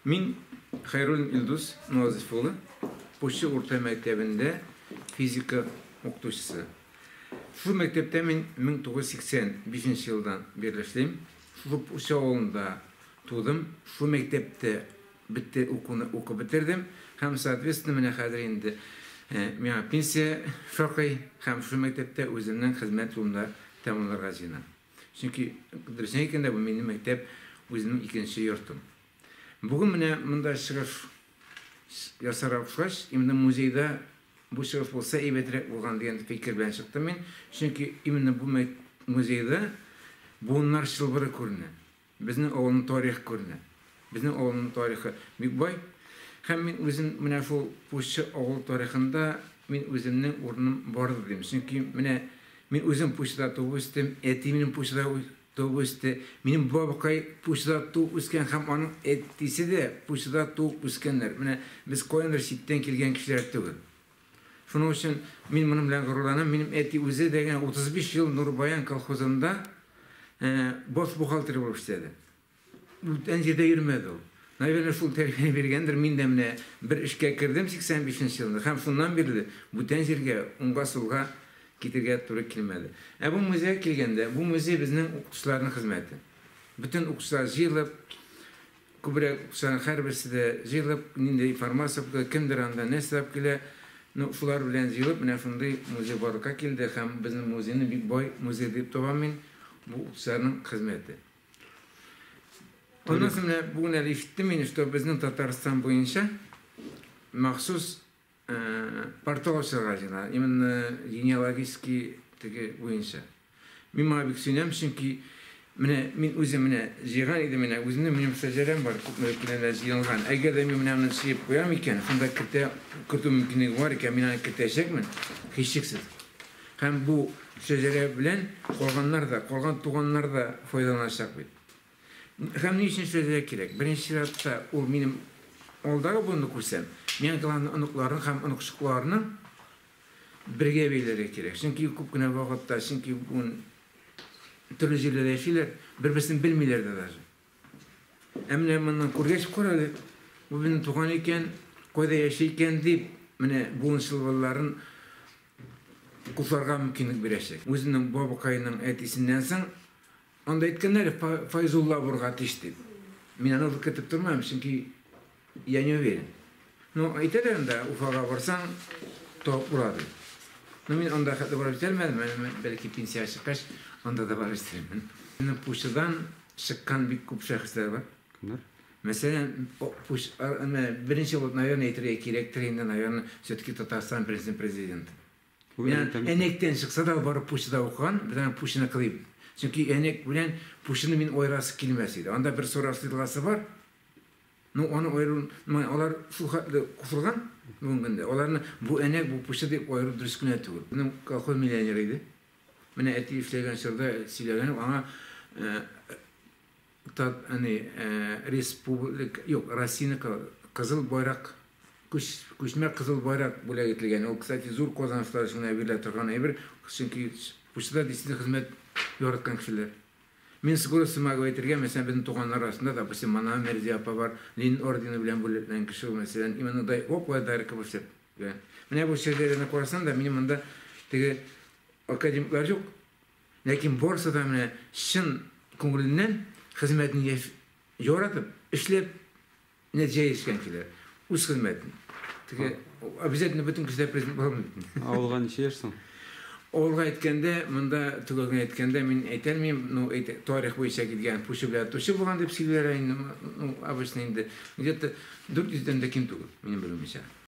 Min Hayrul İlduz Nazifoğlu, Poşu Orta Mektebi'nde fizika okutuşusu. Şu mektepte min 1985 yıldan birleştim. Şu Poşu oğlunda tuğdum. Şu mektepte oku bitirdim. Hem sootветственно mine kadarıydı. Mine pensiya şarkı hem şu mektepte özümden hizmet yolunda tamamlarga jinan. Çünkü düşünürken de bu benim mektep özümün ikinci yurtum. Bugün mine mında çıkış yasarak çıkış, imde muzeyde bu çıkış olsa iyi betrek olgan diyen fikir ben çıktım ben. Çünkü imde bu muzeyde bunlar şılbırı көріне. Bizning oğlun tarih көріне. Bizning oğlun tarihi büyük boy. Hem ben özüm mine şu Poşu oğul tarihinde men özümden ornum vardı diyeyim. Çünkü mine men özüm Poşuda doğup östüm, etimin Poşuda doğup östü. Benim babakay Poşuda doğup ösken hem onun etisi de Poşuda doğup öskenler. Mine biz koyanlar şitten kelgen kişiler değil. Şunun için men bunun bilen gururlanam. Benim eti özü degen 35 yıl Nurbayan kolxozunda boş buhalteri bolup işledi. Bu tencerede yürümedi o. Nayvene şul terbiyeni bergendir. Men de mine bir işe kirdim 85 yılında. Hem şundan beri bu tencerge unga sulga gitirge turuk kelmedi. Bu müzeye kelgende, bu müze bizning o'qituvchilarning xizmati. Bütün o'qituvchilar jilib, ko'proq o'qituvchilarning har birisi de jilib, ninde informatsiya kimdir anda ne sabab kele, shular bilan jilib, mana shunday müze baraka keldi. Ham bizning muzeyni bir boy müze deb topamen, bu o'qituvchilarning xizmati. Ondan sonra bugün eshitdim men, что bizning Tatariston bo'yicha maxsus portal ochilgan jinar. Именно genealogический bo'yicha. Men mana bek tushunam, chunki men o'zim jig'an edim, o'zimning mening shajaram bor, ko'plar yig'ilgan. Agarda men buni siyib qo'yam ekan, shunda kirituv mumkinligi bor ekan, men kiritashakman, hech cheksiz. Ham bu shajara bilan qolgan tug'anlar da foydalanashak bu. Hem ne için şajara kerak? Birinchi sırada o benim oldagi bunu ko'rsam, men qilan unuqlarni ham unuqchiqlarni birga beylerga kerak. Chunki ko'pgina vaqtda, chunki bu turli yerlarda yashaylar, bir-birini bilmaylar da. Ammo mendan ko'rgach ko'radi. Bu benim tug'an ekan, qayda yashaykan deb, mana bu shilvallarin qusarga mumkinlik berashak. O'zining babaqayning aytisinden so'ng onda aytganlar Fayzullah Burgat işte. Men onu ketip durmam çünkü я не уверен. Но aytadilar da ufağa varsan top burada. Men onda hatta var bilmedim. Belki pensiya çıkış onda da var isterim. Benim Poşudan çıkan bir kup şahıslar var. Kimler? Mesela birinci yıl naverno etireye kerektir, naverno все-таки Tatarstan prezidenti. Yani enekten çıksa da barıp Poşuda okuyan, bir tane Poşu'na kılayım. Çünkü enek bilen Poşu'nun min oyrası kilmesiydi. Onda bir sorarlılığı var. Onu oyrun, onlar sulhatlı kusurgan bugün. Onların bu enek bu Poşu deyip oyru düşkün ettiği. Benim kolxoz milyoneriydi. Mene eti işlegen şurada silagan ama Respublik yok, Rossiya Kızıl Bayrak Kuşmer Kızıl Bayrak bula getilgen. O kısati zor kazançlar şuna birle turgan bir çünkü Poşuda diside hizmet yoratkan kişiler. Men sigorasıma götürgen mesela bizim tuğanlar arasında da bu Mana Merzi apa var, Lenin ordeni bilen bulunan kişi mesela imana da hop var darika başlar. Mene bu şeylerine koyarsan da benim anda tege akademikler yok. Lakin borsada mene şın konulinden hizmetini yoratıp işlep netice erişken kişiler. Uz hizmetini. Tege обязательно bütün kişiler prezident olamıyor. Avulgan işe yersin. Olga etkende, mında tugagın etkende men aytolmayman, tarix bo'yicha ketgan Poşu bilan To'shi bo'lgan deb silverayn, обычно endi где-то 400 dan da kim tugul, mening bilimimcha.